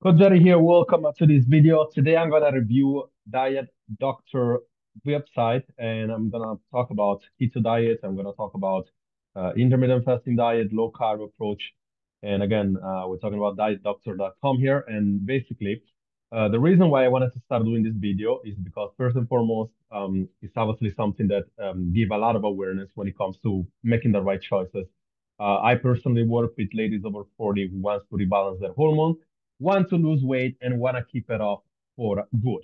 Coach Jerry here. Welcome to this video. Today I'm gonna review Diet Doctor website, and I'm gonna talk about keto diet. I'm gonna talk about intermittent fasting diet, low carb approach, and again, we're talking about dietdoctor.com here. And basically, the reason why I wanted to start doing this video is because first and foremost, it's obviously something that give a lot of awareness when it comes to making the right choices. I personally work with ladies over 40 who wants to rebalance their hormones, want to lose weight, and want to keep it off for good.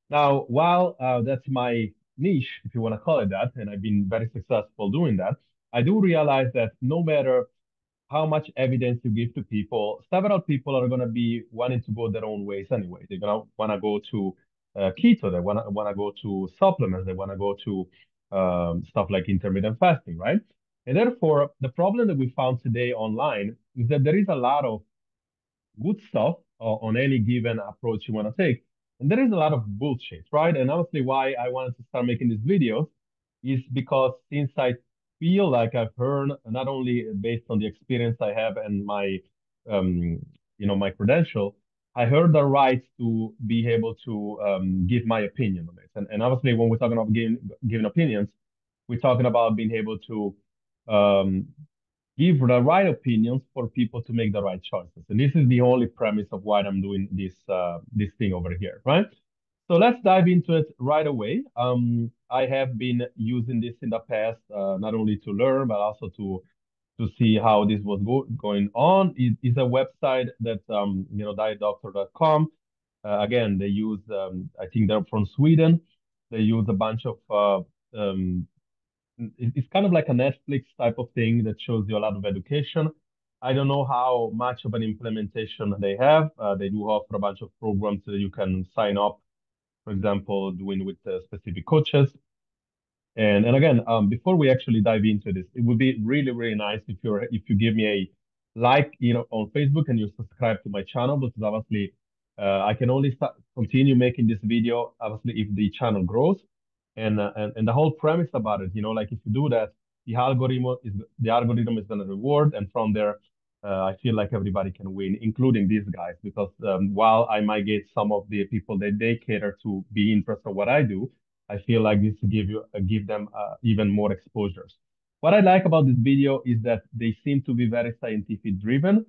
Now, while that's my niche, if you want to call it that, and I've been very successful doing that, I do realize that no matter how much evidence you give to people, several people are going to be wanting to go their own ways anyway. They're going to want to go to keto, they want to go to supplements, they want to go to stuff like intermittent fasting, right? And therefore, the problem that we found today online is that there is a lot of good stuff on any given approach you want to take. And there is a lot of bullshit, right? And honestly, why I wanted to start making these videos is because since I feel like I've heard, not only based on the experience I have and my, um, my credential, I heard the right to be able to give my opinion on it. And obviously, when we're talking about giving opinions, we're talking about being able to um, give the right opinions for people to make the right choices. And this is the only premise of why I'm doing this thing over here, right? So let's dive into it right away. I have been using this in the past, not only to learn but also to see how this was going on. It is a website that dietdoctor.com. Again, they use I think they're from Sweden. They use a bunch of it's kind of like a Netflix type of thing that shows you a lot of education. I don't know how much of an implementation they have. They do offer a bunch of programs that you can sign up, for example, doing with specific coaches. And again, before we actually dive into this, it would be really, really nice if you give me a like, on Facebook and you subscribe to my channel because obviously I can only continue making this video obviously if the channel grows. And the whole premise about it, like if you do that, the algorithm is going to reward, and from there, I feel like everybody can win, including these guys, because while I might get some of the people that they cater to be interested in what I do, I feel like this give them even more exposures. What I like about this video is that they seem to be very scientific driven.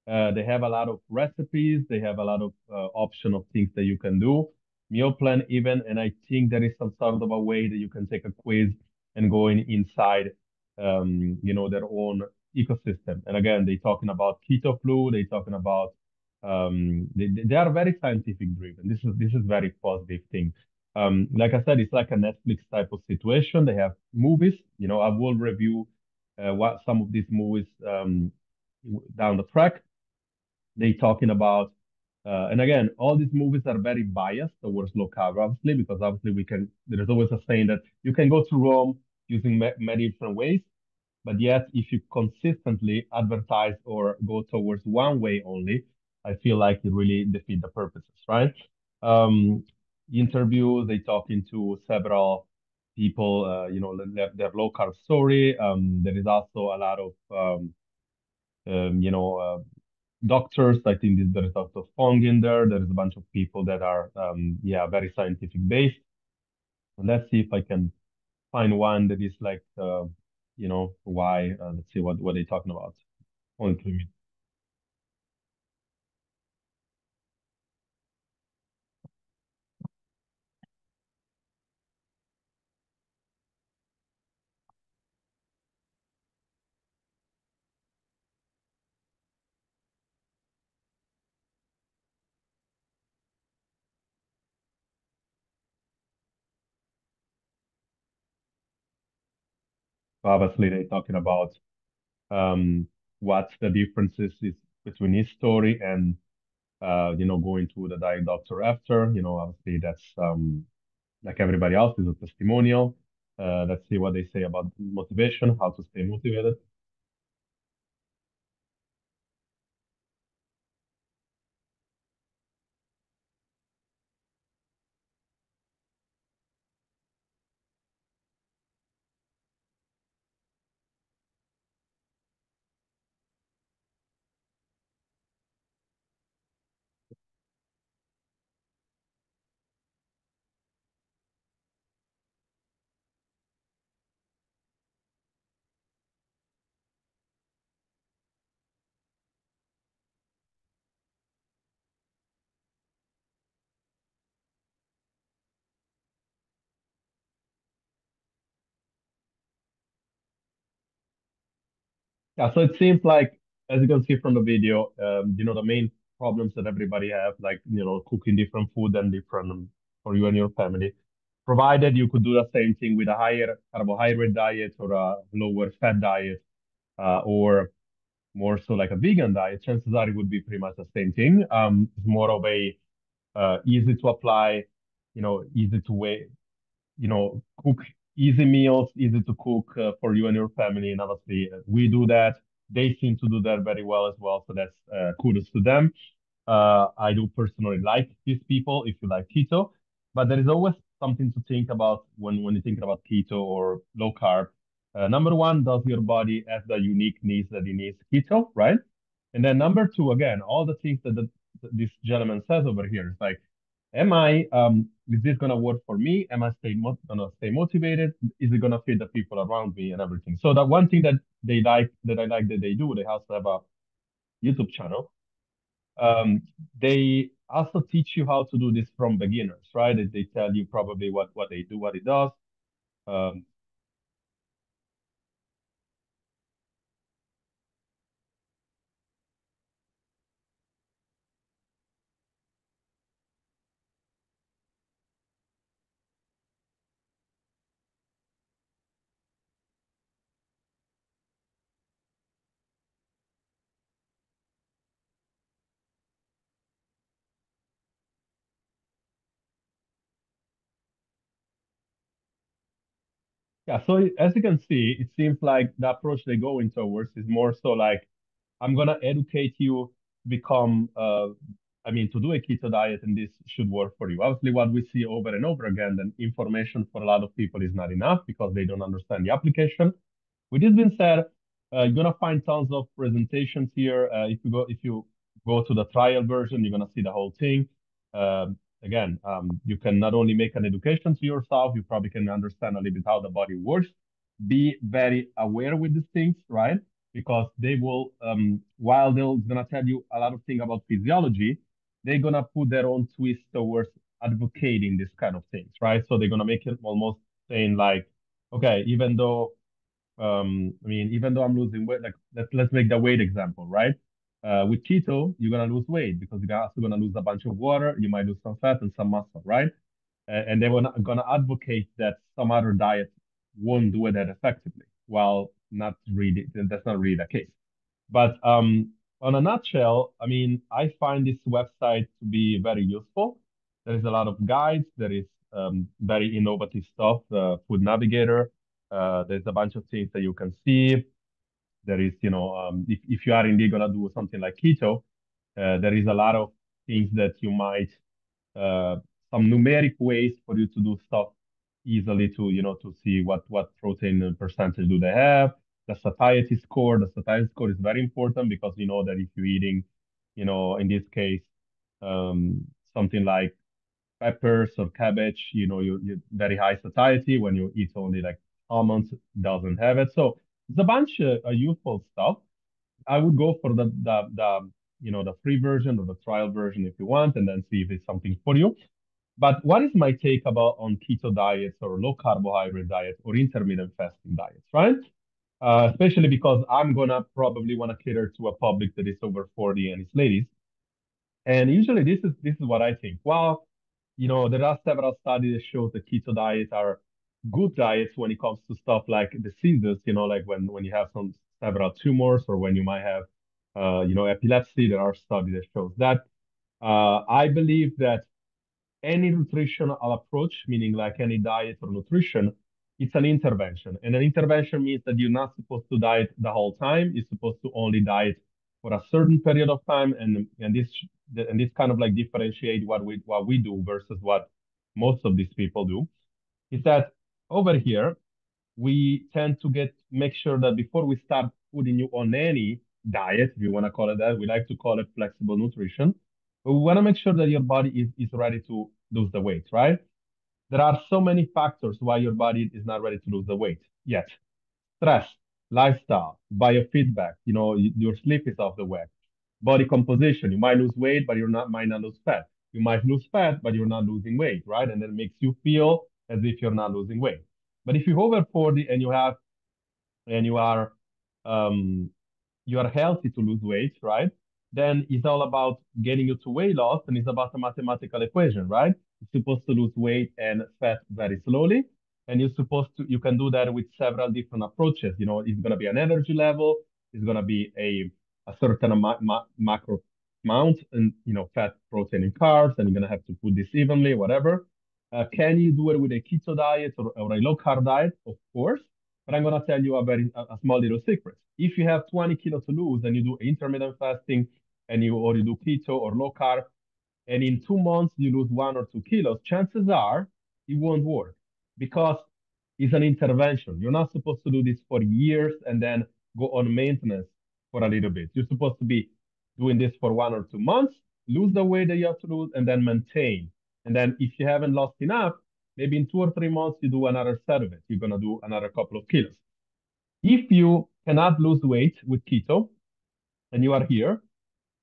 They have a lot of recipes. They have a lot of option of things that you can do, meal plan even, and I think there is some sort of a way that you can take a quiz and go inside, their own ecosystem. And again, they talking about keto flu. They talking about they are very scientific driven. This is very positive thing. Like I said, it's like a Netflix type of situation. They have movies. I will review what some of these movies down the track. They talking about, and again, all these movies are very biased towards low carb, obviously, because obviously there is always a saying that you can go to Rome using many different ways, but yet if you consistently advertise or go towards one way only, I feel like it really defeat the purposes, right? Um, Interviews, they talking to several people, they have low carb story. There is also a lot of, um, you know, uh, doctors. I think there is Dr. Fong in there. There is a bunch of people that are, yeah, very scientific based. Let's see if I can find one that is like, why. Let's see what they're talking about. Only 3 minutes. Obviously, they're talking about um, what the differences is between his story and going to the diet doctor after. Obviously that's like everybody else is a testimonial. Let's see what they say about motivation, how to stay motivated. Yeah, so it seems like, as you can see from the video, the main problems that everybody have, like, cooking different food and different for you and your family, provided you could do the same thing with a higher carbohydrate diet or a lower fat diet, or more so like a vegan diet, chances are it would be pretty much the same thing. It's more of a easy to apply, easy to weigh, cook easy meals, easy to cook for you and your family. And obviously, we do that. They seem to do that very well as well. So that's kudos to them. I do personally like these people if you like keto, but there is always something to think about when you think about keto or low carb. Number one, does your body have the unique needs that it needs keto, right? And then number two, again, all the things that this gentleman says over here is like, is this gonna work for me? Am I gonna stay motivated? Is it gonna fit the people around me and everything? So that one thing that I like that they do, they also have a YouTube channel. um, they also teach you how to do this from beginners, right? They tell you probably what they do, what it does. Um, yeah, so as you can see, it seems like the approach they go into towards is more so like, I'm gonna educate you to become, to do a keto diet, and this should work for you. Obviously, what we see over and over again, then information for a lot of people is not enough because they don't understand the application. With this being said, you're gonna find tons of presentations here. If you go to the trial version, you're gonna see the whole thing. Again, you can not only make an education to yourself, you probably can understand a little bit how the body works. Be very aware with these things, right? Because they will, while they're gonna tell you a lot of things about physiology, they're gonna put their own twist towards advocating this kind of things, right? So they're gonna make it almost saying like, okay, even though I'm losing weight, like let's make the weight example, right? With keto, you're gonna lose weight because you're also gonna lose a bunch of water. You might lose some fat and some muscle, right? And they were not gonna advocate that some other diet won't do it that effectively. Well, not really. That's not really the case. But on a nutshell, I mean, I find this website to be very useful. There is a lot of guides. There is very innovative stuff. Food Navigator. There's a bunch of things that you can see. There is, if you are indeed gonna do something like keto, there is a lot of things that you might uh, some numeric ways for you to do stuff easily to see what protein percentage do they have. The satiety score is very important because you know that if you're eating, in this case, something like peppers or cabbage, you very high satiety. When you eat only like almonds, doesn't have it. So it's a bunch of useful stuff. I would go for the free version or the trial version if you want, and then see if it's something for you. But what is my take about on keto diets or low carbohydrate diets or intermittent fasting diets, right? Especially because I'm gonna probably want to cater to a public that is over 40 and it's ladies. And usually this is what I think. Well, there are several studies that show that keto diets are good diets when it comes to stuff like diseases, like when you have some several tumors or when you might have epilepsy. There are studies that shows that. I believe that any nutritional approach, meaning like any diet or nutrition, it's an intervention. And an intervention means that you're not supposed to diet the whole time. You're supposed to only diet for a certain period of time. And this kind of like differentiate what we do versus what most of these people do. Is that over here we tend to make sure that before we start putting you on any diet, if you want to call it that, we like to call it flexible nutrition. But we want to make sure that your body is ready to lose the weight, right? There are so many factors why your body is not ready to lose the weight yet. Stress, lifestyle, biofeedback, your sleep is off the whack. Body composition, you might lose weight, but might not lose fat. You might lose fat, but you're not losing weight, right? And that makes you feel as if you're not losing weight. But if you're over 40 and you are um, you are healthy to lose weight, right? Then it's all about getting you to weight loss, and it's about a mathematical equation, right? You're supposed to lose weight and fat very slowly, and you can do that with several different approaches. It's gonna be an energy level, it's gonna be a certain macro amount, and fat, protein, and carbs, and you're gonna have to put this evenly, whatever. Can you do it with a keto diet or a low carb diet? Of course. But I'm gonna tell you a small little secret. If you have 20 kilos to lose and you do intermittent fasting and you do keto or low carb, and in 2 months you lose 1 or 2 kilos, chances are it won't work because it's an intervention. You're not supposed to do this for years and then go on maintenance for a little bit. You're supposed to be doing this for 1 or 2 months, lose the weight that you have to lose, and then maintain. And then if you haven't lost enough, maybe in 2 or 3 months you do another set of it. You're gonna do another couple of kilos. If you cannot lose weight with keto and you are here,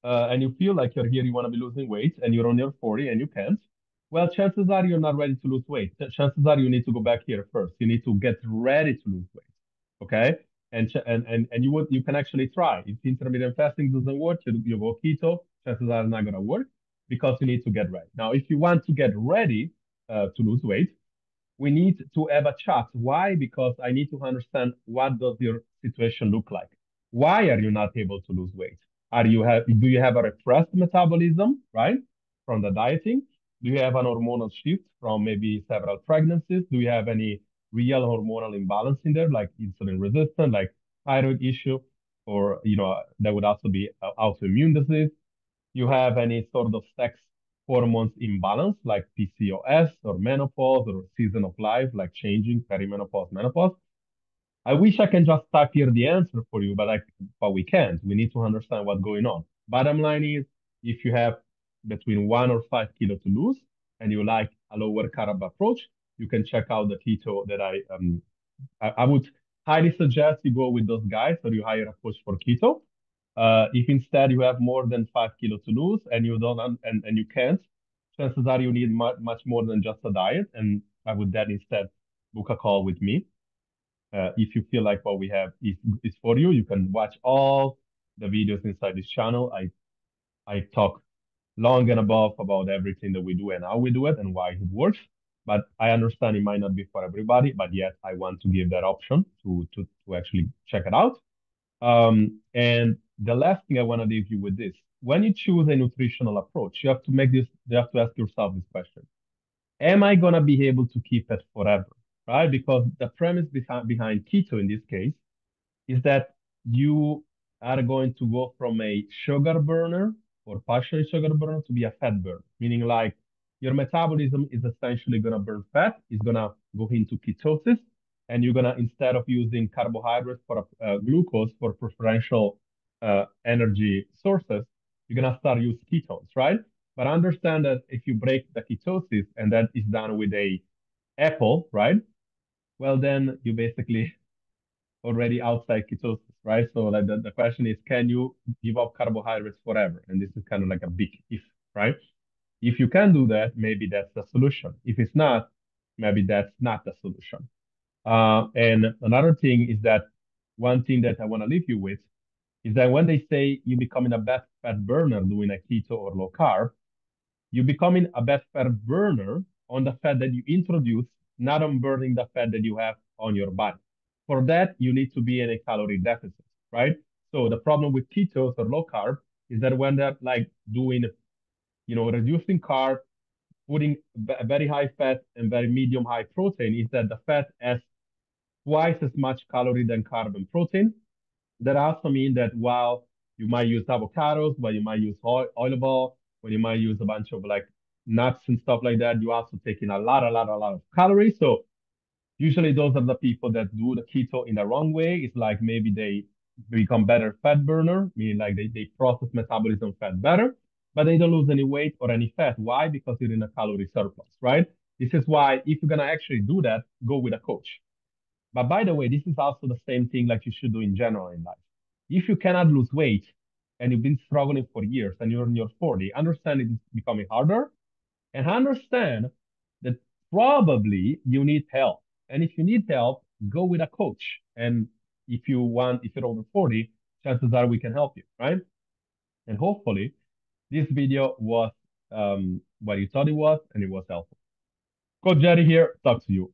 and you feel like you're here, you want to be losing weight, and you're on your 40 and you can't, well, chances are you're not ready to lose weight. Chances are you need to go back here first. You need to get ready to lose weight. Okay? And you can actually try. If intermittent fasting doesn't work, you go keto, chances are not gonna work because you need to get ready. Now, if you want to get ready to lose weight, we need to have a chat. Why? Because I need to understand what does your situation look like. Why are you not able to lose weight? Do you have a repressed metabolism, right? From the dieting? Do you have an hormonal shift from maybe several pregnancies? Do you have any real hormonal imbalance in there, like insulin resistance, like thyroid issue, or that would also be autoimmune disease? You have any sort of sex hormones imbalance like PCOS or menopause or season of life, like changing perimenopause, menopause. I wish I can just type here the answer for you, but we can't. We need to understand what's going on. Bottom line is, if you have between 1 or 5 kilos to lose and you like a lower carb approach, you can check out the keto that I would highly suggest you go with those guys or you hire a coach for keto. If instead you have more than 5 kilos to lose and you don't and you can't, chances are you need much more than just a diet. And I would then instead book a call with me. If you feel like what we have is for you, you can watch all the videos inside this channel. I talk long and above about everything that we do and how we do it and why it works. But I understand it might not be for everybody, but yet I want to give that option to actually check it out. And the last thing I want to leave you with this. When you choose a nutritional approach, you have to ask yourself this question. Am I gonna be able to keep it forever? Right? Because the premise behind keto in this case is that you are going to go from a sugar burner or partially sugar burner to be a fat burner, meaning like your metabolism is essentially going to burn fat, is going to go into ketosis, and you're going to, instead of using carbohydrates for glucose for preferential energy sources, you're going to start use ketones, right? But understand that if you break the ketosis and that is done with a apple, right? Well, then you basically already outside ketosis, right? So like the question is, can you give up carbohydrates forever? And this is kind of like a big if, right? If you can do that, maybe that's the solution. If it's not, maybe that's not the solution. And another thing is that one thing that I want to leave you with is that when they say you're becoming a best fat burner doing a keto or low carb, you're becoming a best fat burner on the fat that you introduce, not on burning the fat that you have on your body. For that, you need to be in a calorie deficit, right? So the problem with ketos or low carb is that when they're like doing, reducing carb, putting very high fat and very medium high protein, is that the fat has twice as much calorie than carb and protein. That also means that while you might use avocados, while you might use olive oil, when you might use a bunch of like nuts and stuff like that, you also taking a lot of calories. So usually those are the people that do the keto in the wrong way. It's like maybe they become better fat burner, meaning like they process metabolism fat better, but they don't lose any weight or any fat. Why? Because you're in a calorie surplus, right? This is why if you're gonna actually do that, go with a coach. But by the way, this is also the same thing like you should do in general in life. If you cannot lose weight and you've been struggling for years and you're in your 40, understand it's becoming harder and understand that probably you need help. And if you need help, go with a coach. And if you're over 40, chances are we can help you, right? And hopefully this video was what you thought it was and it was helpful. Coach Jerry here. Talk to you